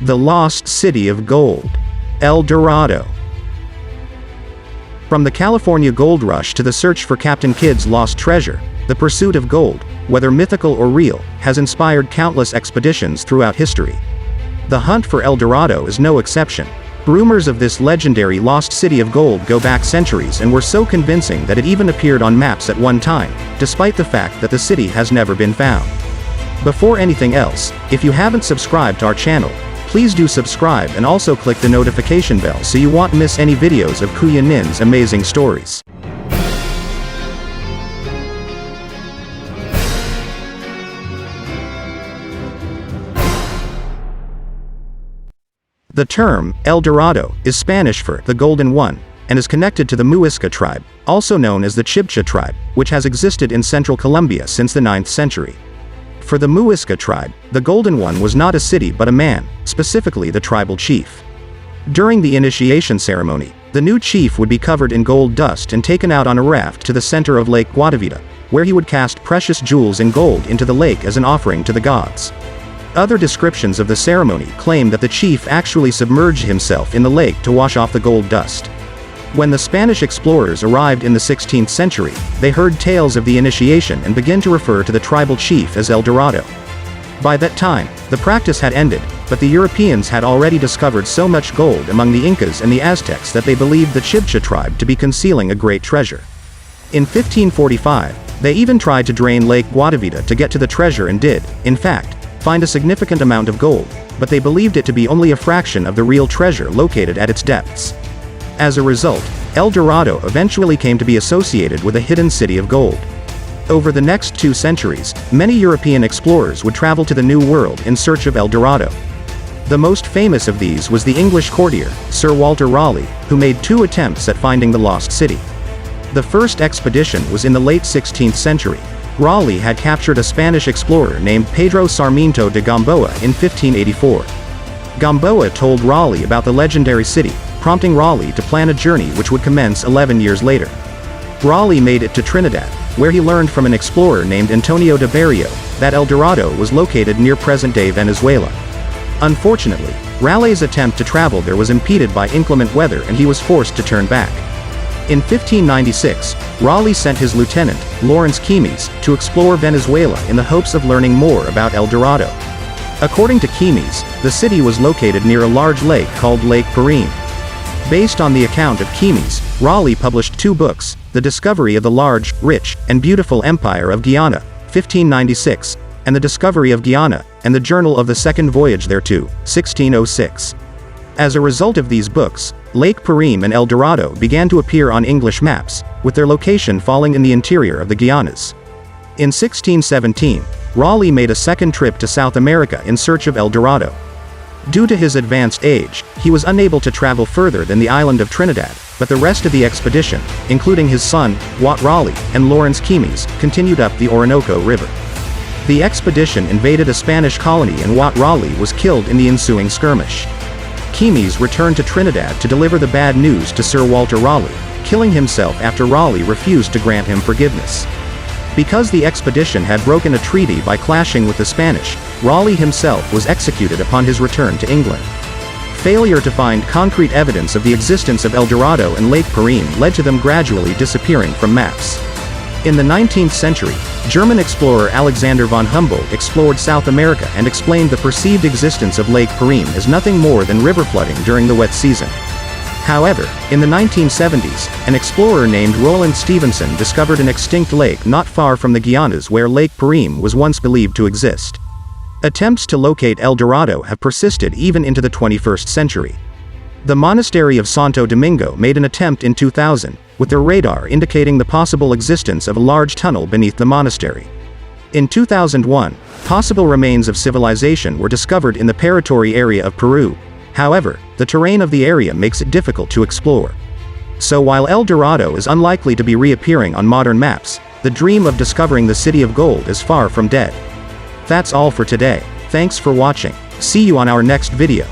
The Lost City of Gold. El Dorado. From the California gold rush to the search for Captain Kidd's lost treasure, the pursuit of gold, whether mythical or real, has inspired countless expeditions throughout history. The hunt for El Dorado is no exception. Rumors of this legendary lost city of gold go back centuries and were so convincing that it even appeared on maps at one time, despite the fact that the city has never been found. Before anything else, if you haven't subscribed to our channel, please do subscribe and also click the notification bell so you won't miss any videos of Kuya Nin's amazing stories. The term, El Dorado, is Spanish for the Golden One, and is connected to the Muisca tribe, also known as the Chibcha tribe, which has existed in central Colombia since the 9th century. For the Muisca tribe, the Golden One was not a city but a man, specifically the tribal chief. During the initiation ceremony, the new chief would be covered in gold dust and taken out on a raft to the center of Lake Guatavita, where he would cast precious jewels and gold into the lake as an offering to the gods. Other descriptions of the ceremony claim that the chief actually submerged himself in the lake to wash off the gold dust. When the Spanish explorers arrived in the 16th century, they heard tales of the initiation and began to refer to the tribal chief as El Dorado. By that time, the practice had ended, but the Europeans had already discovered so much gold among the Incas and the Aztecs that they believed the Chibcha tribe to be concealing a great treasure. In 1545, they even tried to drain Lake Guatavita to get to the treasure and did, in fact, find a significant amount of gold, but they believed it to be only a fraction of the real treasure located at its depths. As a result, El Dorado eventually came to be associated with a hidden city of gold. Over the next 2 centuries, many European explorers would travel to the New World in search of El Dorado. The most famous of these was the English courtier, Sir Walter Raleigh, who made 2 attempts at finding the lost city. The first expedition was in the late 16th century. Raleigh had captured a Spanish explorer named Pedro Sarmiento de Gamboa in 1584. Gamboa told Raleigh about the legendary city, prompting Raleigh to plan a journey which would commence 11 years later. Raleigh made it to Trinidad, where he learned from an explorer named Antonio de Berrio that El Dorado was located near present-day Venezuela. Unfortunately, Raleigh's attempt to travel there was impeded by inclement weather and he was forced to turn back. In 1596, Raleigh sent his lieutenant, Lawrence Keymis, to explore Venezuela in the hopes of learning more about El Dorado. According to Keymis, the city was located near a large lake called Lake Parim. Based on the account of Keymis, Raleigh published 2 books, The Discovery of the Large, Rich, and Beautiful Empire of Guyana, 1596, and The Discovery of Guyana, and the Journal of the Second Voyage thereto, 1606. As a result of these books, Lake Parim and El Dorado began to appear on English maps, with their location falling in the interior of the Guianas. In 1617, Raleigh made a second trip to South America in search of El Dorado. Due to his advanced age, he was unable to travel further than the island of Trinidad, but the rest of the expedition, including his son, Wat Raleigh, and Lawrence Keymis, continued up the Orinoco River. The expedition invaded a Spanish colony and Wat Raleigh was killed in the ensuing skirmish. Keymis returned to Trinidad to deliver the bad news to Sir Walter Raleigh, killing himself after Raleigh refused to grant him forgiveness. Because the expedition had broken a treaty by clashing with the Spanish, Raleigh himself was executed upon his return to England. Failure to find concrete evidence of the existence of El Dorado and Lake Parim led to them gradually disappearing from maps. In the 19th century, German explorer Alexander von Humboldt explored South America and explained the perceived existence of Lake Parim as nothing more than river flooding during the wet season. However, in the 1970s, an explorer named Roland Stevenson discovered an extinct lake not far from the Guianas where Lake Parim was once believed to exist. Attempts to locate El Dorado have persisted even into the 21st century. The monastery of Santo Domingo made an attempt in 2000, with their radar indicating the possible existence of a large tunnel beneath the monastery. In 2001, possible remains of civilization were discovered in the Paratori area of Peru. However, the terrain of the area makes it difficult to explore. So while El Dorado is unlikely to be reappearing on modern maps, the dream of discovering the City of Gold is far from dead. That's all for today. Thanks for watching. See you on our next video.